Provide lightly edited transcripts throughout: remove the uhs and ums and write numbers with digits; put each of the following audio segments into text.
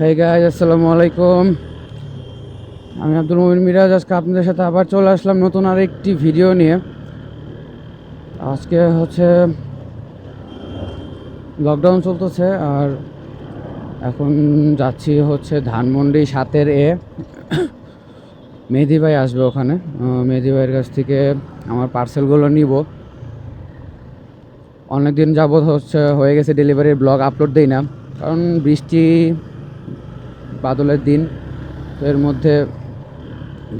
Hey guys, আসসালামু আলাইকুম। আমি আব্দুল মুমিন মিরাজ। আজকে আপনাদের সাথে আবার চলে আসলাম নতুন আরেকটি ভিডিও নিয়ে। আজকে হচ্ছে লকডাউন চলতেছে, আর এখন যাচ্ছি হচ্ছে ধানমন্ডি 7-এ। মেহেদি ভাই আসবে ওখানে। মেহেদি ভাইয়ের কাছ থেকে আমার পার্সেলগুলো নিব। অনেকদিন যাবৎ হয়ে গেছে ডেলিভারির ব্লগ আপলোড দেই না, কারণ বৃষ্টি বাদলের দিন, তো এর মধ্যে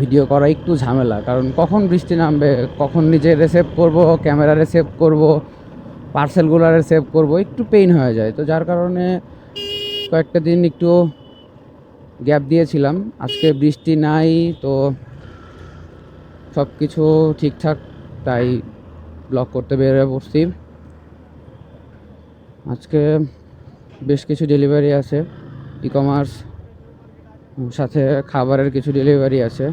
ভিডিও করা একটু ঝামেলা। কারণ কখন বৃষ্টি নামবে, কখন নিজে রিসেভ করব, ক্যামেরা রিসেভ করব, পার্সেলগুলো রিসেভ করব, একটু পেইন হয়ে যায়। তো যার কারণে কয়েকটা দিন একটু গ্যাপ দিয়েছিলাম। আজকে বৃষ্টি নাই, তো সব কিছু ঠিকঠাক, তাই ব্লগ করতে বেরিয়ে পড়ছি। আজকে বেশ কিছু ডেলিভারি আছে, ই কমার্স সাথে খাবারের কিছু ডেলিভারি আছে।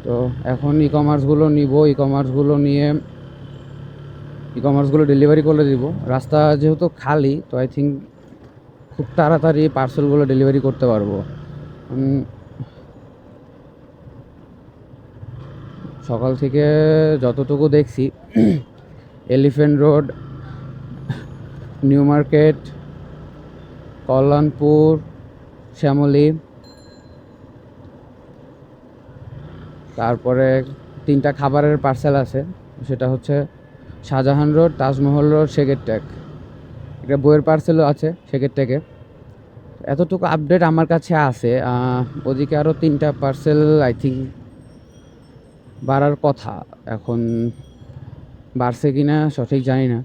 তো এখন ই কমার্সগুলো নিব, ই কমার্সগুলো ডেলিভারি করে দিব। রাস্তা যেহেতু খালি, তো আই থিঙ্ক খুব তাড়াতাড়ি পার্সেলগুলো ডেলিভারি করতে পারবো। সকাল থেকে যতটুকু দেখছি, elephant road, new market, Kalyanpur, Shyamoli, তারপরে 3টা খাবারের পার্সেল আছে। সেটা হচ্ছে শাহজাহান রোড, তাজমহল রোড, শেখের ট্যাগ। একটা বইয়ের পার্সেলও আছে শেখের ট্যাগে। এতটুকু আপডেট আমার কাছে আছে। ওদিকে আরও 3টা পার্সেল আই থিঙ্ক বাড়ার কথা। এখন বাড়ছে কি না সঠিক জানি না,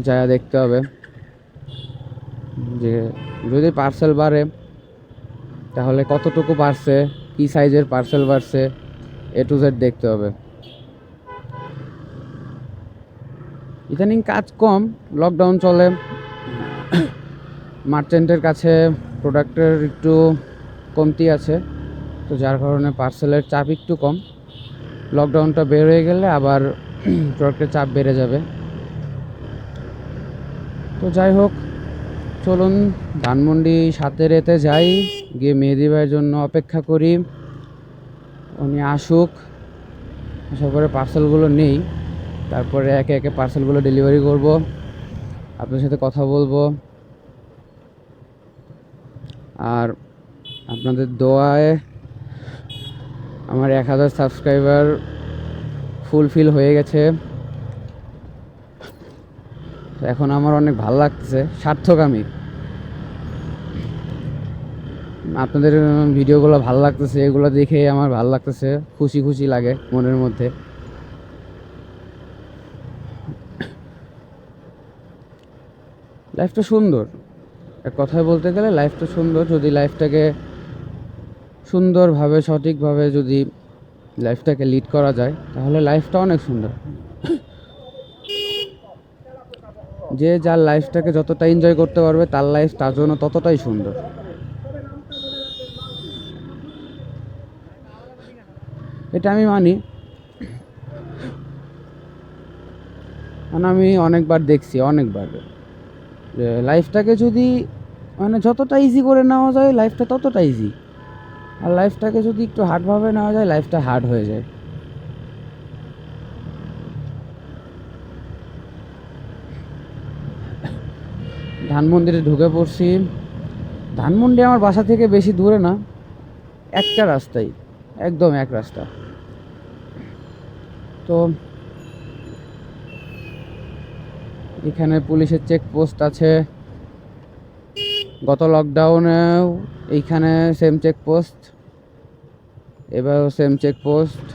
যা দেখতে হবে। যে যদি পার্সেল বাড়ে তাহলে কতটুকু বাড়ছে, কী সাইজের পার্সেল বাড়ছে, এ টু জেড দেখতে হবে। ইদানিং কাজ কম, লকডাউন চলে, মার্চেন্টের কাছে প্রোডাক্টের একটু কমতি আছে, তো যার কারণে পার্সেলের চাপ একটু কম। লকডাউনটা বের হয়ে গেলে আবার প্রোডাক্টের চাপ বেড়ে যাবে। তো যাই হোক, চলুন ধানমন্ডি 7-এতে যাই, গিয়ে মেহেদি ভাইয়ের জন্য অপেক্ষা করি। উনি আসুক, আসার পরে পার্সেলগুলো নেই, তারপরে একে একে পার্সেলগুলো ডেলিভারি করব, আপনার সাথে কথা বলবো। আর আপনাদের দোয়ায় আমার 1000 সাবস্ক্রাইবার ফুলফিল হয়ে গেছে। এখন আমার অনেক ভালো লাগতেছে, সার্থক আমি। আপনাদের ভিডিওগুলো ভালো লাগতেছে, এগুলো দেখে আমার ভালো লাগতেছে, খুশি খুশি লাগে মনের মধ্যে। লাইফটা সুন্দর, এক কথায় বলতে গেলে লাইফটা সুন্দর। যদি লাইফটাকে সুন্দরভাবে, সঠিকভাবে যদি লাইফটাকে লিড করা যায়, তাহলে লাইফটা অনেক সুন্দর। যে যার লাইফটাকে যতটা এনজয় করতে পারবে, তার লাইফ তার জন্য ততটাই সুন্দর। এটা আমি মানি, কারণ আমি অনেকবার দেখছি, অনেকবার, যে লাইফটাকে যদি যতটা ইজি করে নেওয়া যায়, লাইফটা ততটা ইজি। আর লাইফটাকে যদি একটু হার্ডভাবে নেওয়া যায়, লাইফটা হার্ড হয়ে যায়। ধানমন্দিরে ঢুকে পড়ছি। ধানমন্ডি আমার বাসা থেকে বেশি দূরে না, একটা রাস্তাই, একদম এক রাস্তা। তো এখানে পুলিশের চেকপোস্ট আছে। গত লকডাউনেও এইখানে সেম চেকপোস্ট, এবারও সেম চেকপোস্ট।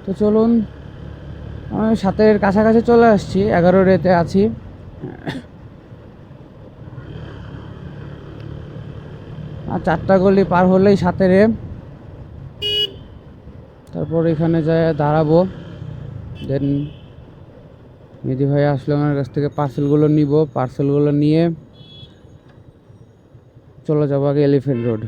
তো চলুন, আমি 7-এর কাছাকাছি চলে আসছি, 11-তে আছি। আর 4টা গলি পার হলেই 7-এ। তারপর এখানে যায় দাঁড়াবো, দেন মেহেদি ভাই আসলে আমার কাছ থেকে পার্সেলগুলো নিব। পার্সেলগুলো নিয়ে চলে যাবো আগে এলিফ্যান্ট রোড।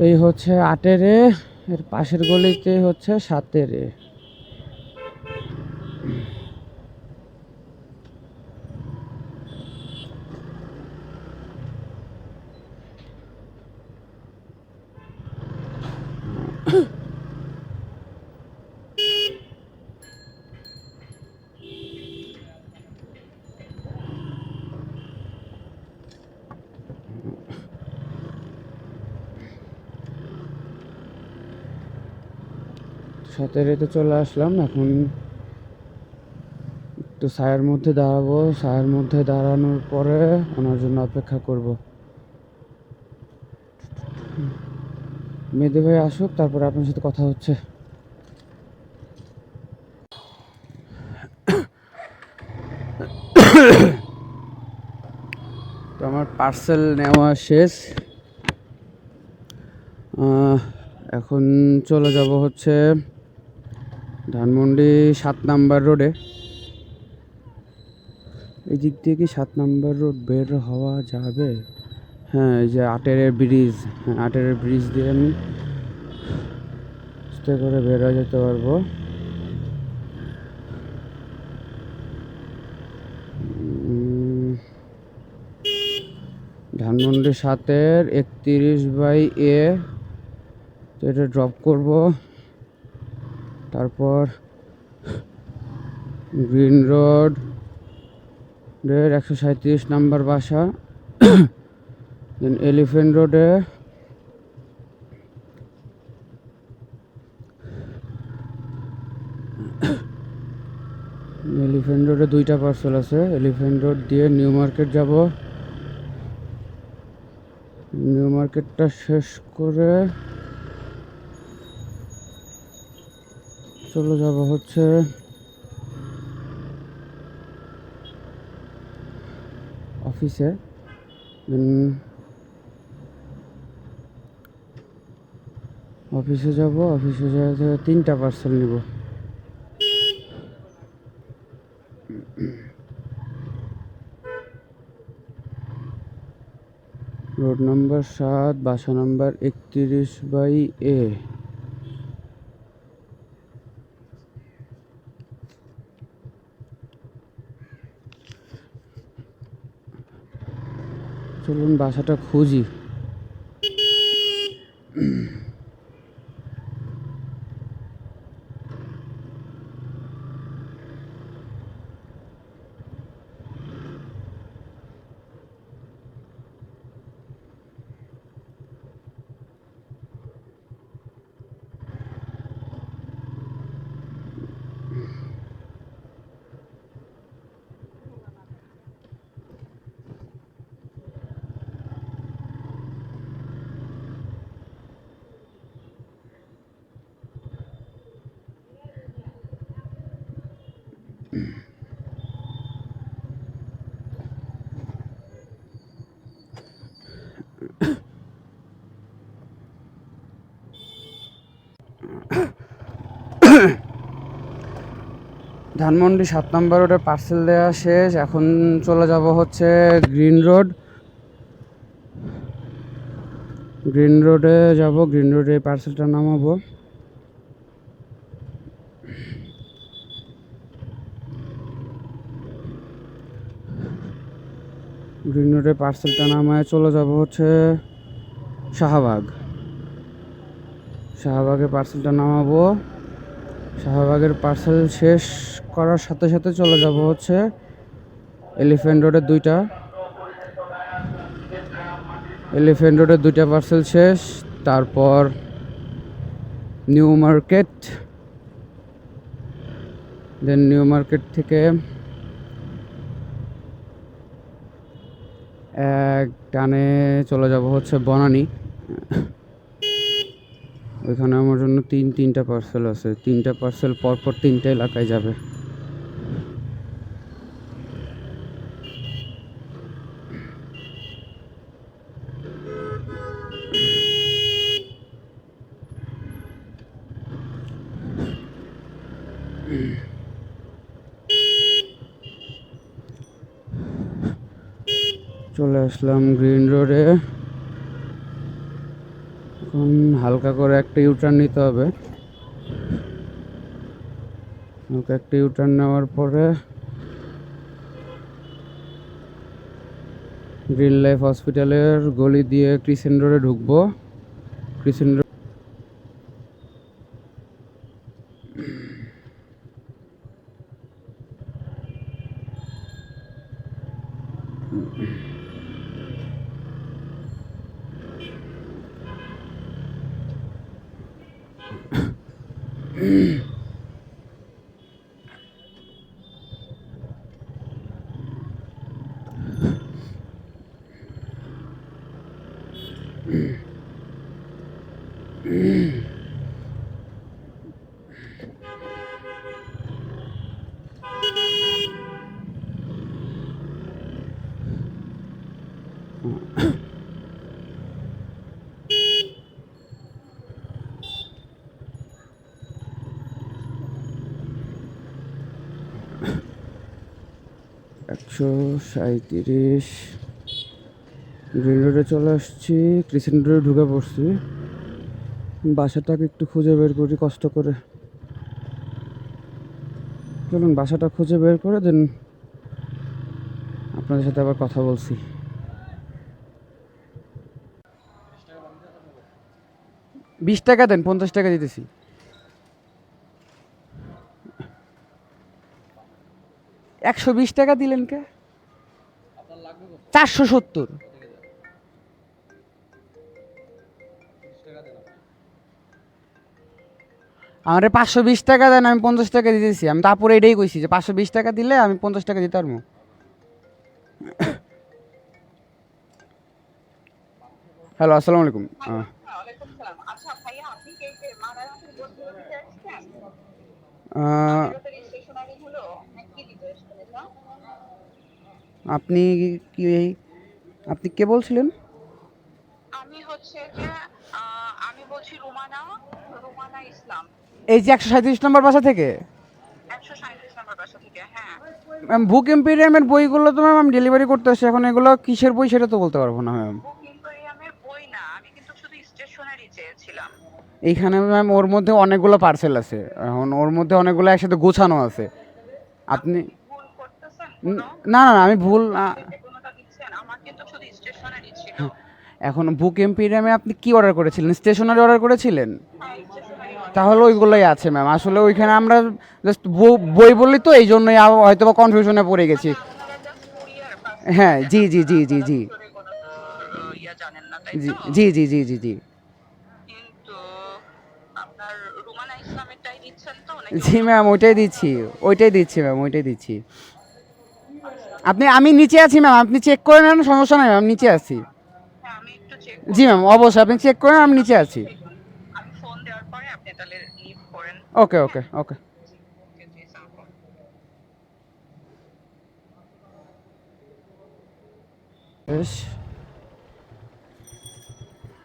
এই হচ্ছে 8-এ, এর পাশের গলিতে হচ্ছে 7-এ। সতেরোতে চলে আসলাম। এখন একটু ছায়ার মধ্যে দাঁড়াবো, ছায়ার মধ্যে দাঁড়ানোর পরে ওনার জন্য অপেক্ষা করব। মেহেদি ভাই আসুক, তারপরে আপনার সাথে কথা হচ্ছে। তো আমার পার্সেল নেওয়া শেষ। এখন চলে যাব হচ্ছে ধানমন্ডি 7 নাম্বার রোডে। এই দিক দিয়ে কি 7 নাম্বার রোড বের হওয়া যাবে? হ্যাঁ, এই যে 8-এর ব্রিজ, হ্যাঁ 8-এর ব্রিজ দিয়ে আমি আস্তে করে বের হয়ে যেতে পারবো। ধানমন্ডি 7-এর 31/A, তো এটা ড্রপ করব। তারপর গ্রিন রোড 137 নাম্বার বাসা, দেন এলিফ্যান্ট রোডে দুইটা পার্সেল আছে। এলিফ্যান্ট রোড দিয়ে নিউ মার্কেট যাব। নিউ মার্কেটটা শেষ করে চলে যাব হচ্ছে অফিসে। অফিসে যাব, অফিসে যাওয়া 3টা পার্সেল নিব। রোড নাম্বার 7, বাসা নাম্বার 31/A। চলুন বাসাটা খুঁজি। ধানমন্ডি 7 নাম্বার রোডে পার্সেল দেওয়া শেষ। এখন চলে যাব হচ্ছে গ্রিন রোড। গ্রিন রোডে যাব, গ্রিন রোডে পার্সেলটা নামাবো। গ্রিন রোডে পার্সেলটা নামায় চলে যাব হচ্ছে শাহবাগ। শাহবাগে পার্সেলটা নামাবো। শাহবাগের পার্সেল শেষ করার সাথে সাথে চলে যাব হচ্ছে এলিফ্যান্ট রোডের দুইটা পার্সেল শেষ। তারপর নিউ মার্কেট, দেন নিউ মার্কেট থেকে এক টানে চলে যাব হচ্ছে বনানী। ওইখানে আমার জন্য তিনটা পার্সেল আছে। 3টা পার্সেল পরপর 3টা এলাকায় যাবে। চলে আসলাম গ্রিন রোডে। এখন হালকা করে একটা ইউটার্ন নিতে হবে। হালকা একটা ইউটার্ন নেওয়ার পরে গ্রিন লাইফ হসপিটালের গলি দিয়ে ক্রিসেন্ট রোডে ঢুকবো। ক্রিসেন্ট রোড একশো 37 গ্রিন রোডে চলে আসছি। ক্রিসেন্ট রোডে ঢুকে পড়ছি। বাসাটাকে একটু খুঁজে বের করি কষ্ট করে। চলুন বাসাটা খুঁজে বের করে দেন, আপনাদের সাথে আবার কথা বলছি। 20 টাকা দেন, 50 টাকা দিতেছি। $120 দিলেন কে? 470। আমারে 520 টাকা দেন, আমি 50 টাকা দিতেছি। আমি তারপরে এটাই কইছি যে 520 টাকা দিলে আমি 50 টাকা দিতে পারবো। হ্যালো, আসসালামু আলাইকুম। আপনি কি আপনি কে বলছিলেন? আমি হচ্ছে যে আমি বলছি রুমানা, রুমানা ইসলাম। এই যে 137 নম্বর বাসা থেকে? 137 নম্বর বাসা থেকে, হ্যাঁ। ম্যাম, বুক এম্পেরিয়ামের বইগুলো তো ম্যাম আমি ডেলিভারি করতে আসছি। এখন এগুলো কিসের বই সেটা তো বলতে পারবো না ম্যাম। বুক ইম্পেরিয়ামের বই না, আমি কিন্তু শুধু স্টেশনারি চেয়েছিলাম। এইখানে ম্যাম ওর মধ্যে অনেকগুলো পার্সেল আছে, এখন ওর মধ্যে অনেকগুলো একসাথে গোছানো আছে। আপনি ভুল করতেছেন না না না, আমি ভুল কোনোটা দিচ্ছেন? আমার কিন্তু শুধু স্টেশনারি ছিল। এখন বুক এম্পেরিয়ামে আপনি কি অর্ডার করেছিলেন? স্টেশনারি অর্ডার করেছিলেন? হ্যাঁ, স্টেশনারি। তাহলে ওইগুলোই আছে ম্যাম। আসলে ওইখানে আমরা জাস্ট বই বললি তো, এই জন্যই হয়তো বা কনফিউশনে পড়ে গেছি। আপনারা জাস্ট কুরিয়ার হ্যাঁ, জি জি জি জি জি কোনো ইয়া জানেন না, তাই জি তো? জি জি জি জি জি কিন্তু আপনার রুমানা ইসলামেরটাই দিচ্ছেন তো নাকি? জি ম্যাম, ওইটাই দিচ্ছি, ওইটাই দিচ্ছি ম্যাম, ওইটাই দিচ্ছি। আমি নিচে আছি ম্যাম, আপনি চেক করে নেন, সমস্যা নাই ম্যাম, নিচে আছি। হ্যাঁ, আমি একটু চেক জি ম্যাম, অবশ্যই আপনি চেক করেন, আমি নিচে আছি। আমি ফোন দেওয়ার পরে আপনি তাহলে লিভ করেন। ওকে ওকে ওকে। ওকে, জি স্যার। বেশ।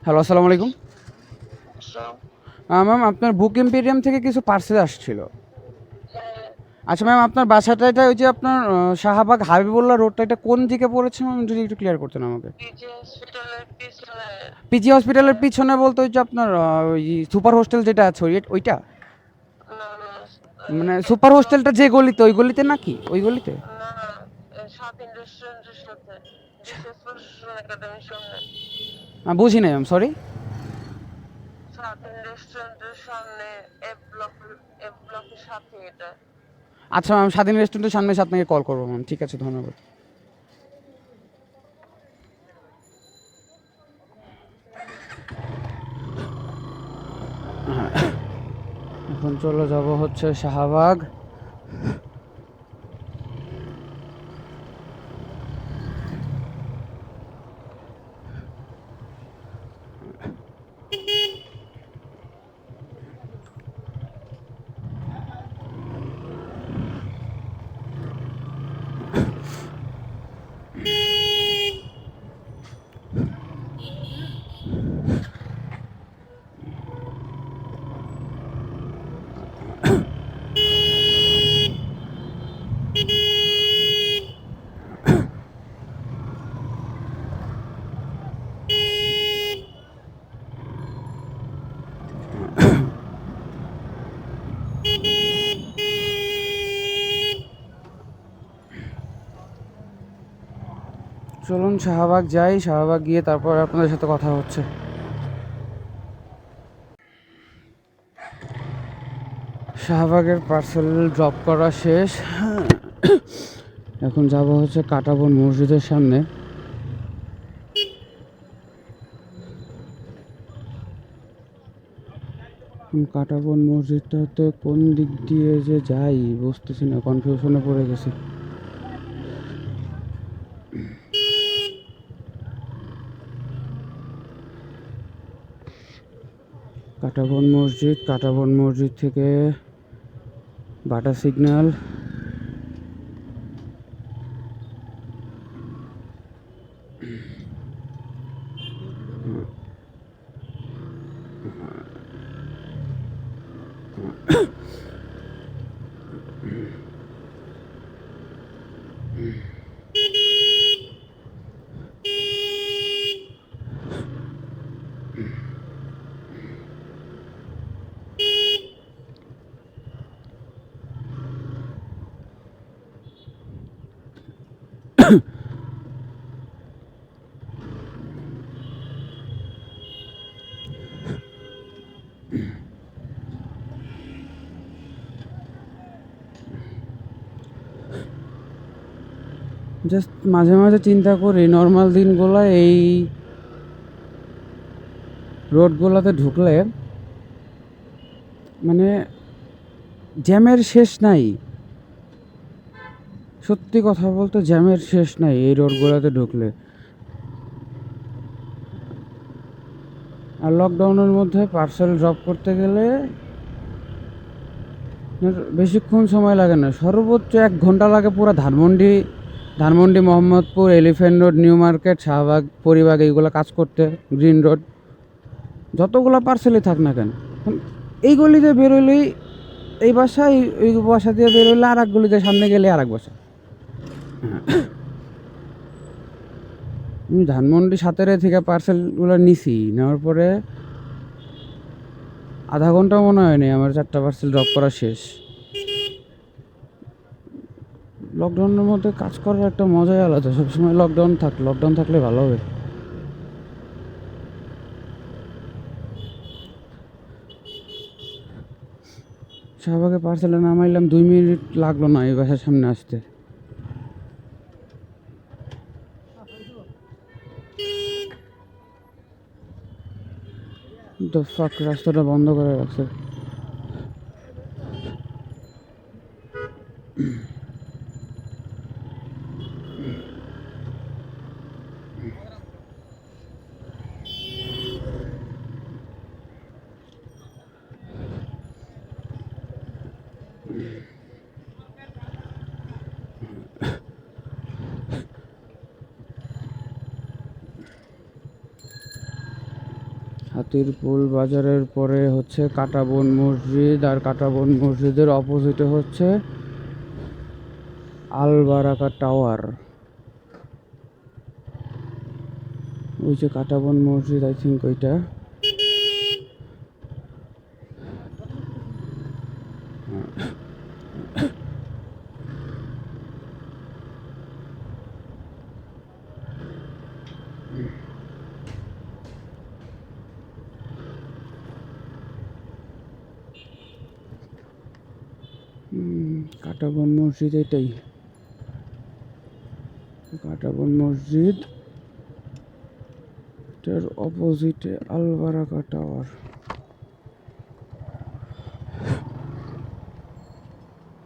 হ্যালো, আসসালামু আলাইকুম। ম্যাম, আপনার বুক এম্পেরিয়াম থেকে কিছু পার্সেল আসছিল। আচ্ছা ম্যাম, আপনার বাসাটা এটা ওই যে আপনার শাহবাগ হাবিবুল্লাহ রোডটা, এটা কোন দিকে পড়েছে ম্যাম, যদি একটু ক্লিয়ার করতেন আমাকে। পিজি হসপিটালের পিছনে বলতে ওই যে আপনার ওই সুপার হোস্টেল যেটা আছে ওইটা? মানে সুপার হোস্টেলটা যে গলিতে, ওই গলিতে নাকি? ওই গলিতে? বুঝি নাই ম্যাম, সরি। আচ্ছা ম্যাম, স্বাধীন রেস্টুরেন্টের সামনে এসে আপনাকে কল করবো ম্যাম। ঠিক আছে, ধন্যবাদ। এখন চলে যাব হচ্ছে শাহবাগ। চলুন শাহবাগ যাই, শাহবাগ গিয়ে তারপর আপনাদের সাথে কথা হচ্ছে। শাহবাগের পার্সেল ড্রপ করা শেষ। এখন যাব হচ্ছে কাঁটাবন মসজিদের সামনে। কাঁটাবন মসজিদটাতে কোন দিক দিয়ে যে যাই বুঝতেছি না, কনফিউশনে পড়ে গেছি। কাঁটাবন মসজিদ থেকে বাটা সিগন্যাল, জাস্ট মাঝে মাঝে চিন্তা করি নর্মাল দিনগুলো এই রোডগুলোতে ঢুকলে মানে জ্যামের শেষ নাই। সত্যি কথা বলতে জ্যামের শেষ নাই এই রোডগুলোতে ঢুকলে। আর লকডাউনের মধ্যে পার্সেল ড্রপ করতে গেলে বেশিক্ষণ সময় লাগে না, সর্বোচ্চ 1 ঘন্টা লাগে পুরো Dhanmondi Mohammadpur, elephant road, new market, Shahbag, Paribagh এইগুলো কাজ করতে। গ্রিন রোড যতগুলো পার্সেলই থাক না কেন, এই গলিতে বেরোলেই এই বাসা, এই বাসা দিয়ে বেরোলে আর এক গলিতে সামনে গেলে আর এক বাসা। আমি ধানমন্ডি 7 থেকে পার্সেলগুলো নিছি, নেওয়ার পরে আধা ঘন্টা মনে হয়নি আমার 4টা পার্সেল ড্রপ করা শেষ। লকডাউনের মধ্যে কাজ করার একটা মজাই আলাদা। সবসময় লকডাউন থাকলে ভালো হবে। শাহবাগে পার্সেলে নামাইলাম, 2 মিনিট লাগলো না এই বাসার সামনে আসতে। তো ফাক, রাস্তাটা বন্ধ করে রাখছে। হাতিরপুল বাজারের পরে হচ্ছে কাঁটাবন মসজিদ, আর কাঁটাবন মসজিদের অপোজিটে হচ্ছে আলবারাকা টাওয়ার। ওই যে কাঁটাবন মসজিদ, আই থিঙ্ক ওইটা। কাঁটাবন মসজিদ এটাই, কাঁটাবন মসজিদ, এটার অপোজিটে আলবারাকা টাওয়ার।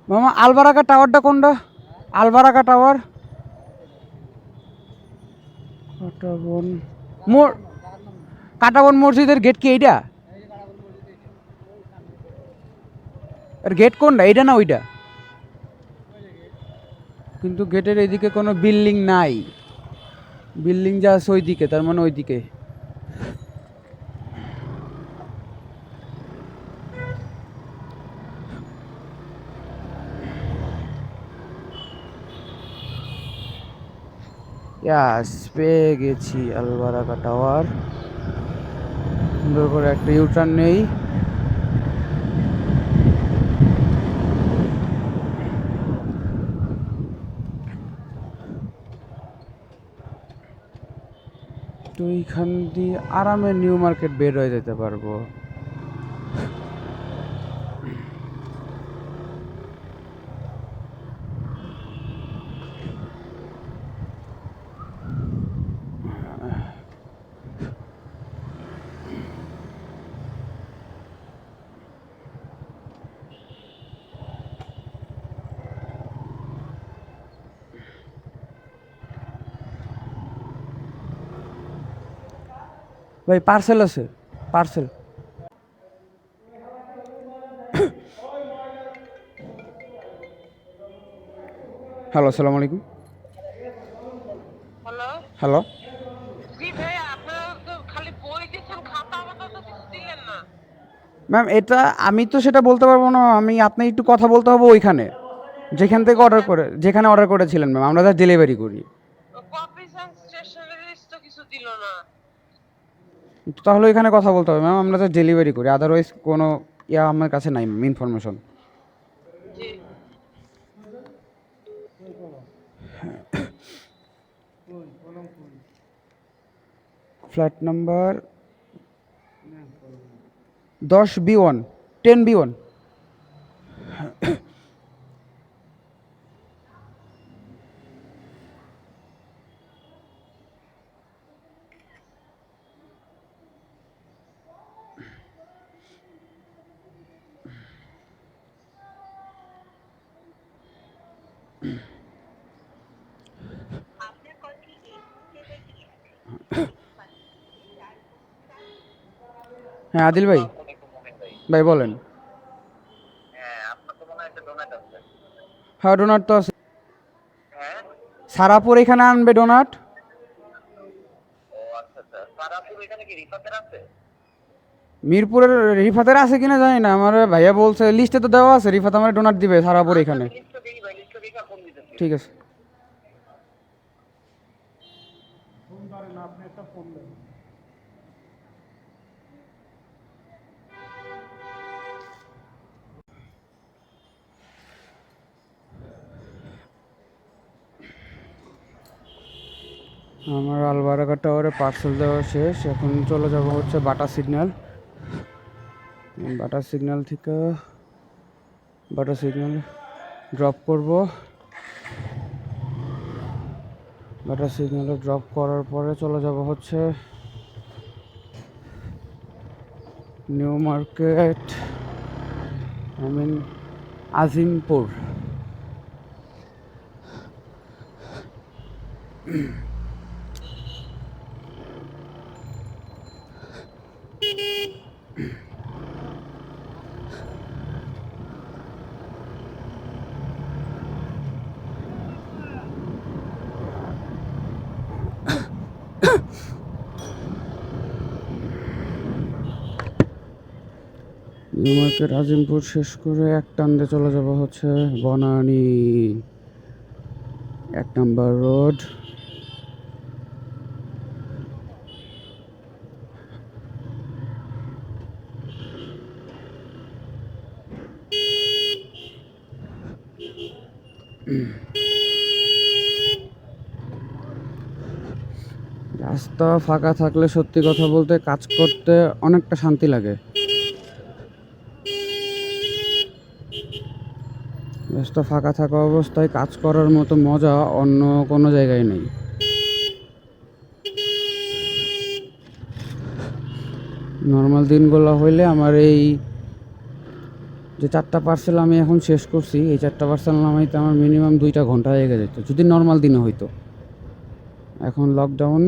মামা আলবারাকা টাওয়ারটা কোনটা? আলবারাকা টাওয়ার কাঁটাবন মসজিদের গেট কি এইটা? আর গেট কোনটা, এইটা না ওইটা? কিন্তু গেটের এদিকে কোনো বিল্ডিং নাই, বিল্ডিং যা আছে ওইদিকে, তার মানে ওইদিকে। ইয়াস, পেয়ে গেছি আলবারাকা টাওয়ার। সুন্দর করে একটা ইউটার্ন নেই। এইখান দিয়ে আরামে নিউ মার্কেট বের হয়ে যেতে পারবো। ভাই পার্সেল আছে, পার্সেল। হ্যালো, আসসালামু আলাইকুম। হ্যালো, হ্যালো জি ভাই, আপনারা তো খালি বই দিচ্ছেন, খাতা মাতা তো কিছু দিলেন না। ম্যাম, এটা আমি তো সেটা বলতে পারবো না। আমি আপনি একটু কথা বলতে হবে ওইখানে, যেখানে অর্ডার করেছিলেন ম্যাম। আমরা যা ডেলিভারি করি। কপিস এন্ড স্টেশনারিজ তো কিছু দিল না। তাহলে ওইখানে কথা বলতে হবে ম্যাম। আমরা যা ডেলিভারি করি, আদারওয়াইজ কোনো আমার কাছে নাই ম্যাম ইনফরমেশন। জি, ফ্ল্যাট নাম্বার 10B1, 10B1। আপনার কলটি এই মুহূর্তে ওয়েটিং এ আছে। হ্যাঁ আদিল ভাই, ভাই বলেন। হ্যাঁ, আপনার তো মনে হয় একটা ডোনাট আছে। হ্যাঁ ডোনাট তো আছে। হ্যাঁ, সারাপুর এখানে আনবে ডোনাট। ও আচ্ছা আচ্ছা। সারাপুর এখানে কি রিফাতের আছে? মিরপুরের রিফাতের আছে কিনা জানি না। আমার ভাইয়া বলছে লিস্টে তো দেওয়া আছে, রিফাত আমার ডোনাট দিবে সারাপুর এখানে। লিস্টটা দেখি ভাই, লিস্টটা দেখে ফোন দিতেছি। ঠিক আছে। আমার আলবারাকা টাওয়ারে পার্সেল দেওয়া শেষ। এখন চলে যাব হচ্ছে বাটা সিগন্যাল। বাটা সিগন্যাল থেকে বাটা সিগন্যাল ড্রপ করব। বাটা সিগন্যালে ড্রপ করার পরে চলে যাব হচ্ছে new market, Azimpur. New market Azimpur শেষ করে এক টান্দে চলে যাব হচ্ছে বনানী 1 নম্বর রোড। রাস্তা ফাঁকা থাকলে সত্যি কথা বলতে কাজ করতে অনেকটা শান্তি লাগে। রাস্তা ফাঁকা থাকা অবস্থায় কাজ করার মতো মজা অন্য কোনো জায়গায় নেই। নর্মাল দিনগুলো হইলে আমার এই যে 4টা পার্সেল আমি এখন শেষ করছি, এই 4টা পার্সেল নামাইতে আমার মিনিমাম 2টা ঘন্টা লেগে যেত যদি নর্মাল দিনে হইতো। এখন লকডাউন,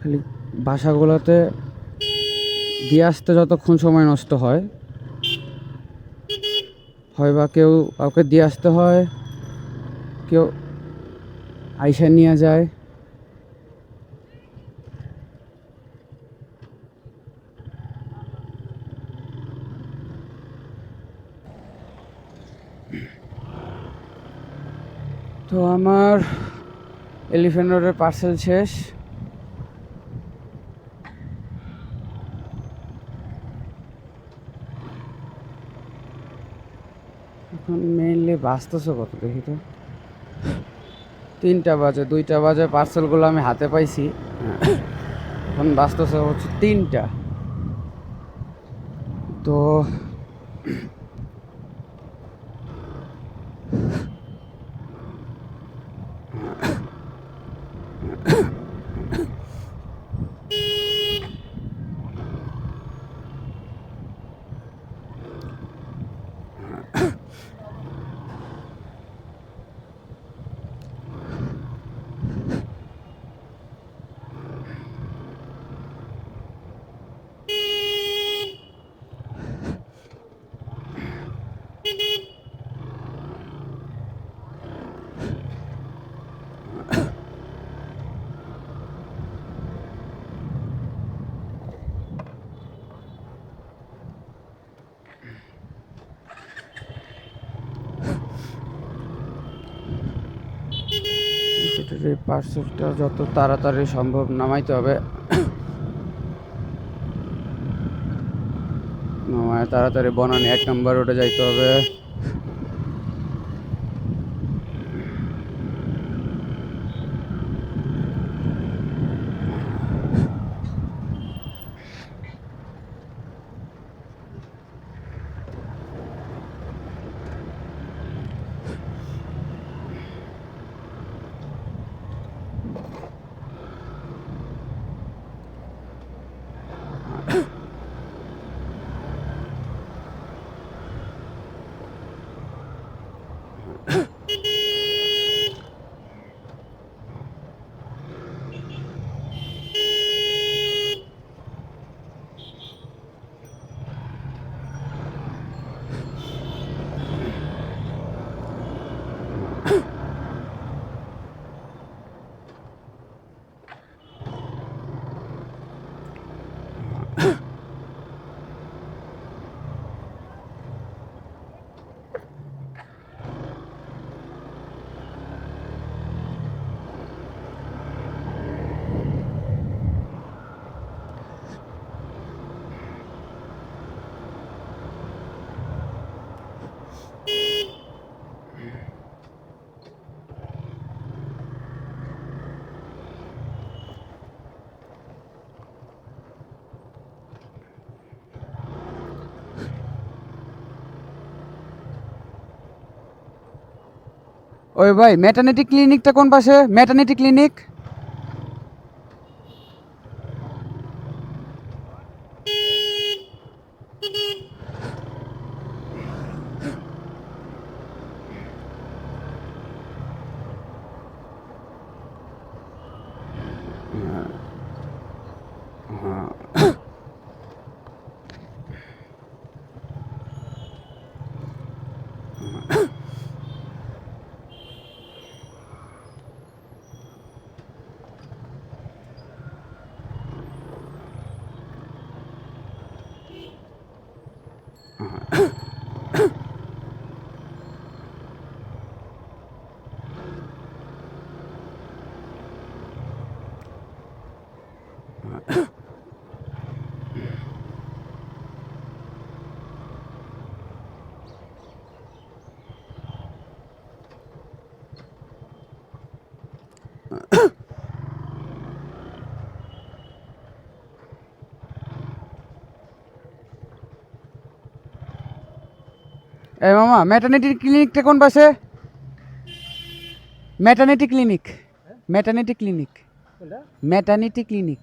খালি বাসাগুলোতে দিয়ে আসতে যতক্ষণ সময় নষ্ট হয়, হয় বা কেউ কাউকে দিয়ে আসতে হয়, কেউ আইসা নিয়ে যায়। তো আমার এলিফ্যান্ট রোডের পার্সেল শেষ। এখন অ্যাকচুয়ালি বাঁচতেছে কত দেখি তো। 3টা বাজে, 2টা বাজে পার্সেলগুলো আমি হাতে পাইছি। হ্যাঁ, এখন বাঁচতেছে হচ্ছে 3টা। তো এই পার্সেলটা যত তাড়াতাড়ি সম্ভব নামাইতে হবে। নামায় তাড়াতাড়ি বনানী 1 নম্বর রোডে যাইতে হবে। ওই ভাই, ম্যাটারনিটি ক্লিনিকটা কোন পাশে? Maternity clinic. এই মামা, ম্যাটারনিটি ক্লিনিকটা কোন পাশে? Maternity clinic, maternity clinic, maternity clinic.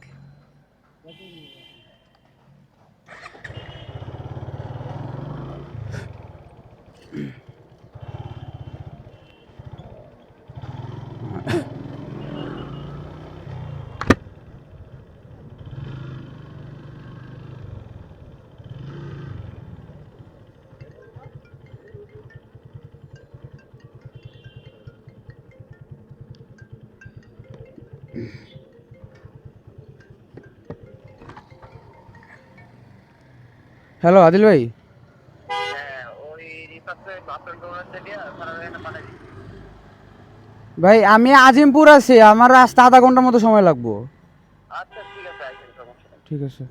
Hello Adil ভাই। ভাই আমি আজিমপুর আছি, আমার রাস্তা আধা ঘন্টার মতো সময় লাগবো। আচ্ছা ঠিক আছে, আইসেন, সমস্যা নেই। ঠিক আছে।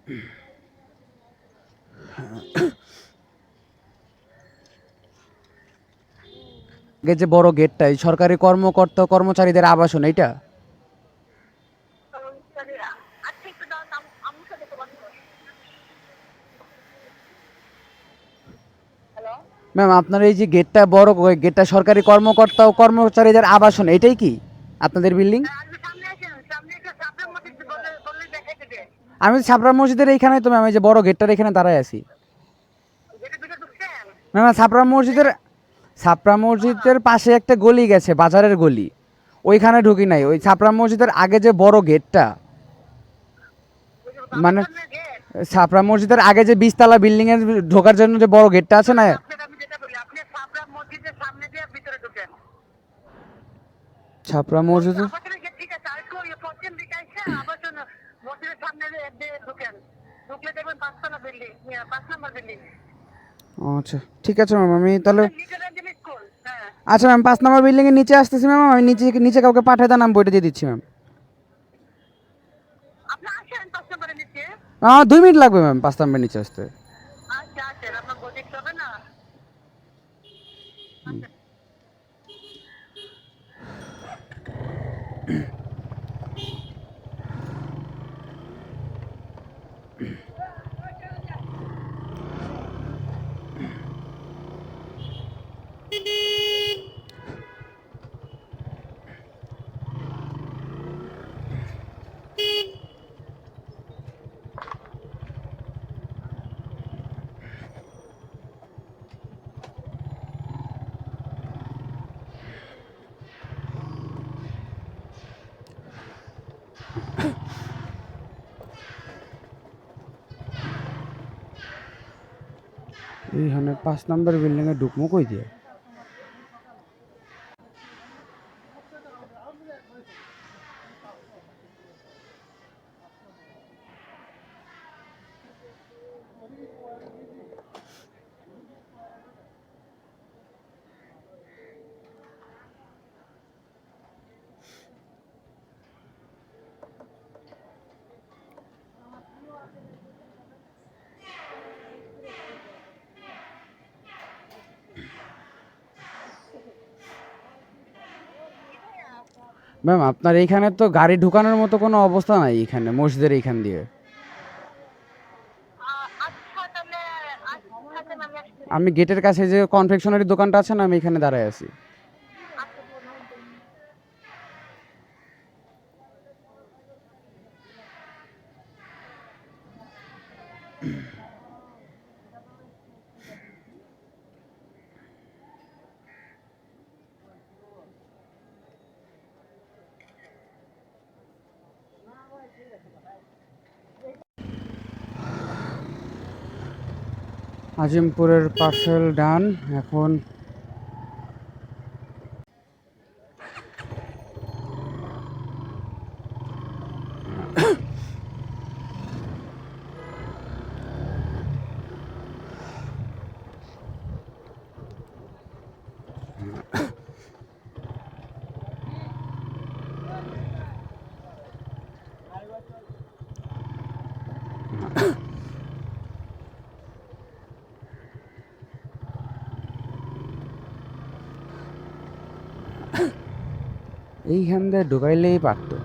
আগে যে বড় গেটটাই সরকারি কর্মকর্তা কর্মচারীদের আবাসন এইটা। আচ্ছা একটু দাও, আমার সাথে তোমার। হ্যালো, ম্যাম আপনার এই যে গেটটা বড় গেটটা সরকারি কর্মকর্তা ও কর্মচারীদের আবাসন এটাই কি আপনাদের বিল্ডিং? আপনি সামনে আসেন, সামনে এসে সামনের মধ্যে বললে দেখাই দেবে। আমি ছাপড়া মসজিদের এইখানে তো ম্যাম, এই যে বড় গেটটার এখানে দাঁড়ায় আছি। যেটা ভিতরে ঢুকছেন। ম্যাম ছাপড়া মসজিদের পাশে একটা গলি গেছে, বাজারের গলি, ওইখানে ঢুকি নাই। ওই ছাপড়া মসজিদের আগে যে বড় গেটটা, মানে গেট ছাপড়া মসজিদের আগে যে 20 তলা বিল্ডিং এর ঢোকার জন্য যে বড় গেটটা আছে না? আপনার, আমি যেটা বলি, আপনি সাবরা মসজিদের সামনে দিয়ে ভিতরে ঢুকেন। ছাপড়া মসজিদের আবাসনের গেট ঠিক আছে, আর একটু পশ্চিম দিকে আসছে আবাসন মসজিদের সামনে দিয়ে ঢুকেন। ঢুকলে দেখবেন 5 তলা বিল্ডিং, 5 নম্বর বিল্ডিং। আচ্ছা ঠিক আছে ম্যাম, আমি তাহলে লিটল এঞ্জেল স্কুল। হ্যাঁ, আচ্ছা ম্যাম 5 নম্বর বিল্ডিং এর নিচে আসতেছি ম্যাম। আমি নিচে নিচে কাউকে পাঠিয়ে দেন, আমি বইটা দিয়ে দিচ্ছি ম্যাম। আপনি আসেন 5 নম্বরের নিচে। আমার 2 মিনিট লাগবে ম্যাম 5 নম্বর নিচে আসতে। আচ্ছা আসেন, আপনার বডি হবে না। এইখানে 5 নম্বর বিল্ডিং এ ঢুকমু কই দিয়ে? ম্যাম আপনার এইখানে তো গাড়ি ঢুকানোর মতো কোনো অবস্থা নাই এখানে মসজিদের এইখান দিয়ে। আচ্ছা তাহলে আচ্ছা আমি আসছি। আমি গেটের কাছে যে কনফেকশনারি দোকানটা আছে না, আমি এখানে দাঁড়ায় আছি। আচ্ছা আজিমপুরের পার্সেল ডান। এখন এইখান দিয়ে ঢুকাইলেই পারতো।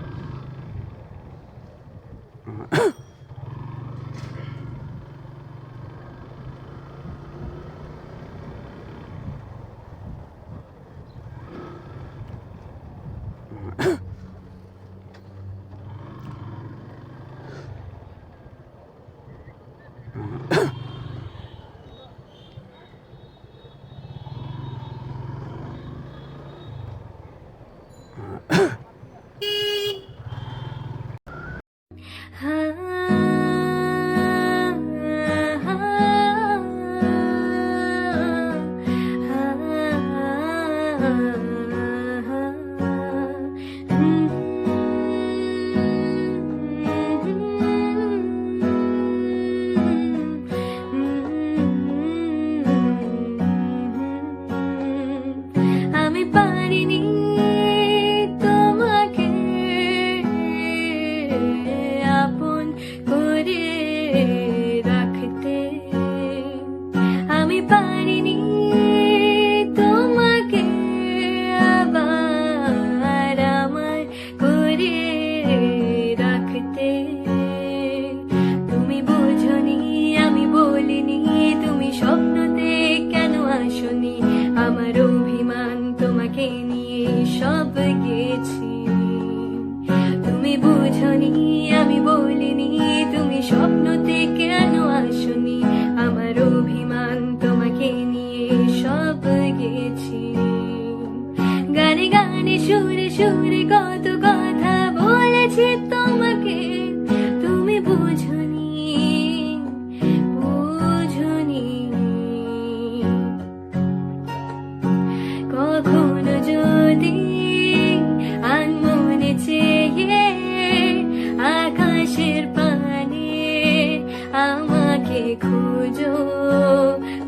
খুঁজো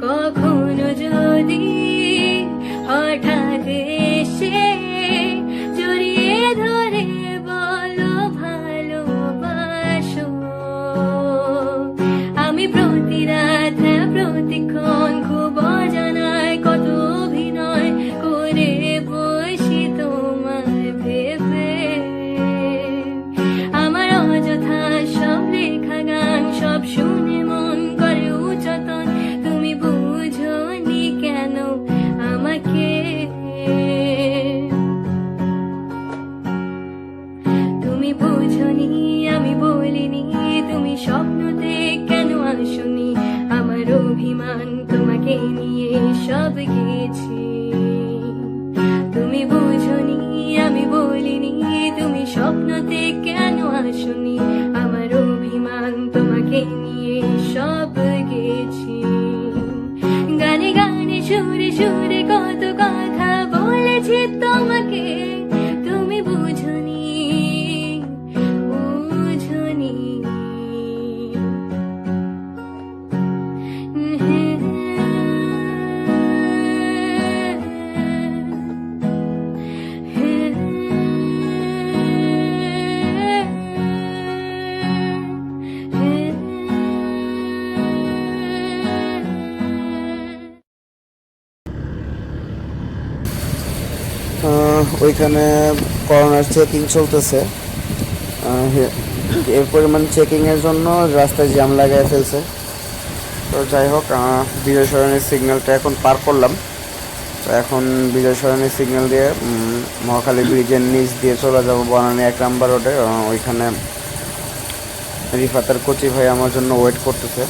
কখনো যদি হঠাৎ এসে জড়িয়ে ধরে বলো ভালোবাসো। আমি প্রতি রাত প্রতিক্ষণ খুব অজানায় কত অভিনয় করে বসি তোমায় ভেবে। আমার অযথা সব লেখা গান সব শুনে মন করে উচতন, তুমি বুঝোনি কেন আমাকে। তুমি বুঝোনি আমি বলিনি, তুমি স্বপ্নতে কেন আসনি, আমার অভিমান তোমাকে নিয়ে সব গেছি। তুমি বুঝোনি আমি বলিনি, তুমি স্বপ্নতে কেন আসনি, আমার অভিমান তোমাকে নিয়ে সব গেছি। গানে গানে সুরে সুরে কত কথা বলেছি তোমাকে, তুমি বুঝোনি বুঝোনি। ওইখানে করোনার চেকিং চলতেছে। এর পরিমাণ চেকিংয়ের জন্য রাস্তায় জ্যাম লাগাই ফেলছে। তো যাই হোক, বিজয় সরণির সিগন্যালটা এখন পার করলাম। তো এখন বিজয় সরণির সিগন্যাল দিয়ে মহাখালী ব্রিজের নিচ দিয়ে চলে যাবো বনানী 1 নম্বর রোডে। ওইখানে রিফাতের কোচি ভাই আমার জন্য ওয়েট করতেছে।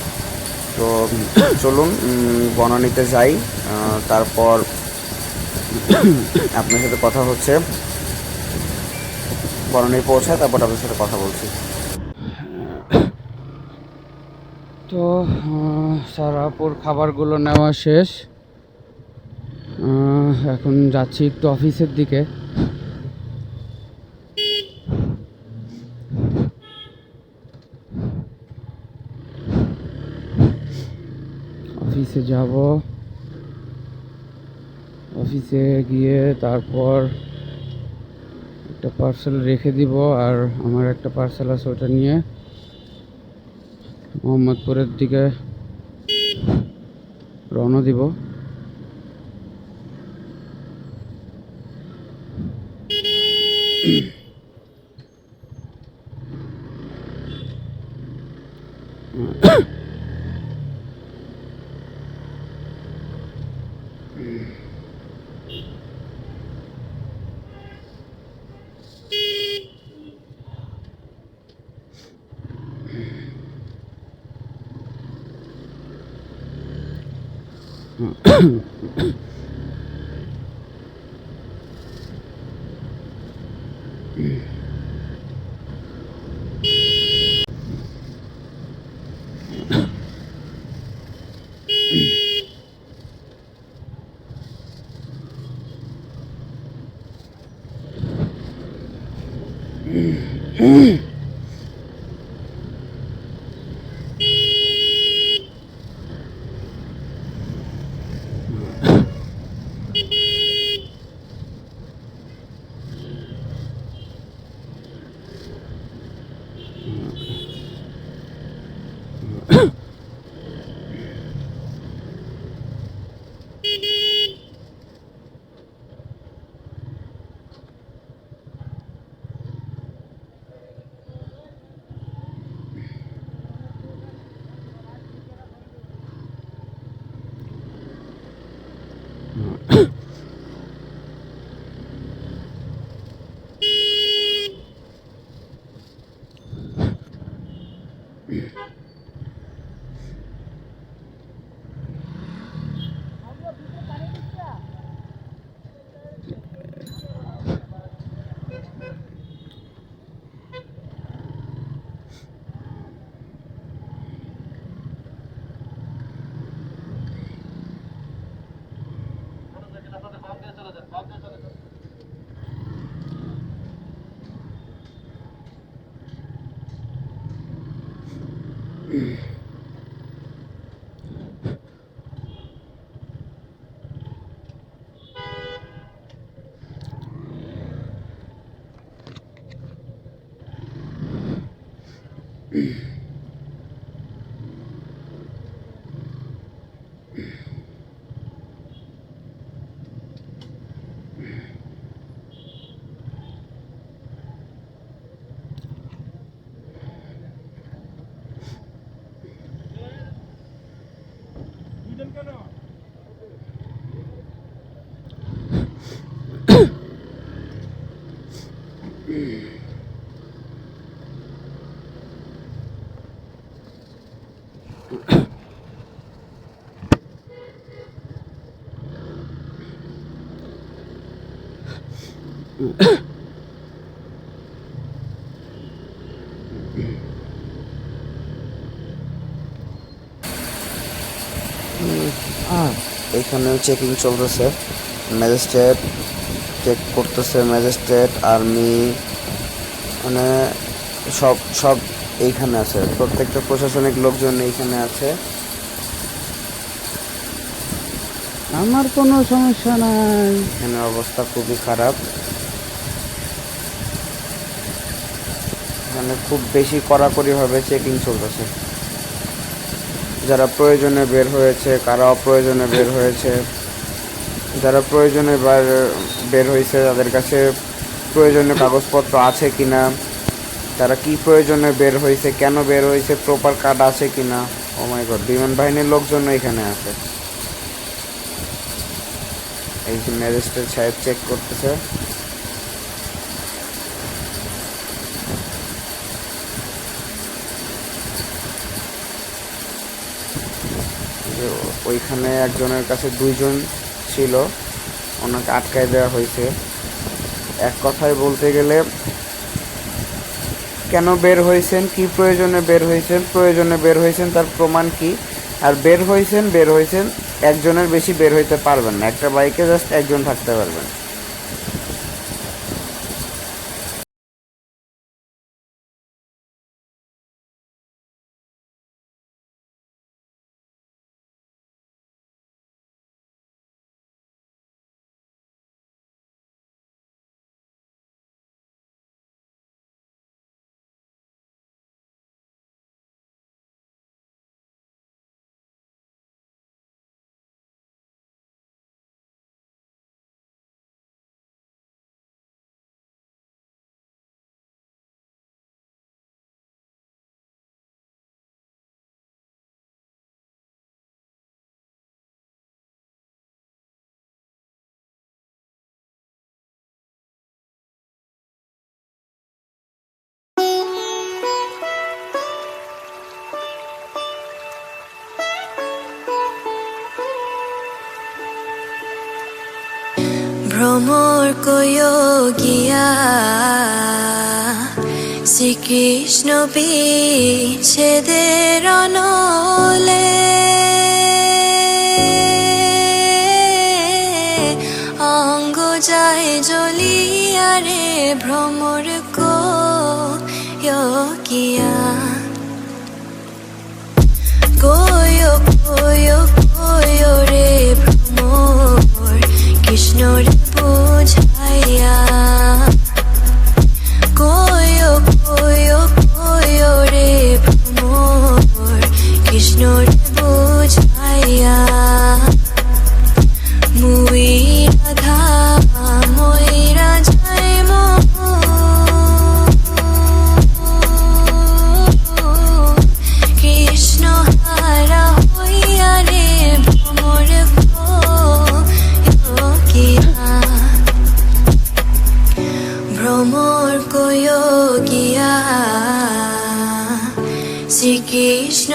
তো চলুন বনানীতে যাই, তারপর আপনার সাথে কথা হচ্ছে। বনানী পৌঁছায় তারপর আপনার সাথে কথা বলছি। তো সারাপুর খাবারগুলো নেওয়া শেষ। এখন যাচ্ছি একটু অফিসের দিকে। অফিসে যাব, অফিসে গিয়ে তারপর একটা পার্সেল রেখে দিব, আর আমার একটা পার্সেল আছে ওটা নিয়ে মোহাম্মদপুরের দিকে রওনা দিব। এখানে চেকিং চলতেছে, ম্যাজিস্ট্রেট চেক করতেছে, ম্যাজিস্ট্রেট, আর্মি, মানে সব সব এইখানে আছে, প্রত্যেকটা প্রশাসনিক লোকজন এইখানে আছে। আমার কোনো সমস্যা নাই। এখানে অবস্থা খুবই খারাপ, এখানে খুব বেশি কড়াকড়িভাবে চেকিং চলতেছে। যারা প্রয়োজনে বের হয়েছে, কারা অপ্রয়োজনে বের হয়েছে, যারা প্রয়োজনে বের হয়েছে তাদের কাছে প্রয়োজনীয় কাগজপত্র আছে কিনা, তারা কি প্রয়োজনে বের হয়েছে, কেন বের হয়েছে, প্রপার কার্ড আছে কিনা। ও মাই গড, বিমান বাহিনীর লোকজন এখানে আছে। এই যে ম্যাজিস্ট্রেট সাহেব চেক করতেছে। ওইখানে একজনের কাছে 2 জন ছিল, ওনাকে আটকায় দেওয়া হয়েছে। এক কথায় বলতে গেলে, কেন বের হয়েছেন, কি প্রয়োজনে বের হয়েছেন তার প্রমাণ কি, আর বের হয়েছেন একজনের বেশি বের হইতে পারবেন না, একটা বাইকে জাস্ট একজন থাকতে পারবেন। ভ্রমর কয়োগিয়া শ্রীকৃষ্ণ বিচ্ছেদের অনলে অঙ্গ যায় জ্বলিয়া রে ভ্রমর কয়োগিয়া কয়ো কয়ো কয়ো রে ভ্রমর কৃষ্ণর বুঝাইয়া কয়ো কয়ো কয়ো রে ভ্রমর কৃষ্ণর বুঝাইয়া মুই রাধা ময়রা যাই কৃষ্ণ হারা হইয়া রে ভ্রমর ভ্রমর কয়োগিয়া শ্রীকৃষ্ণ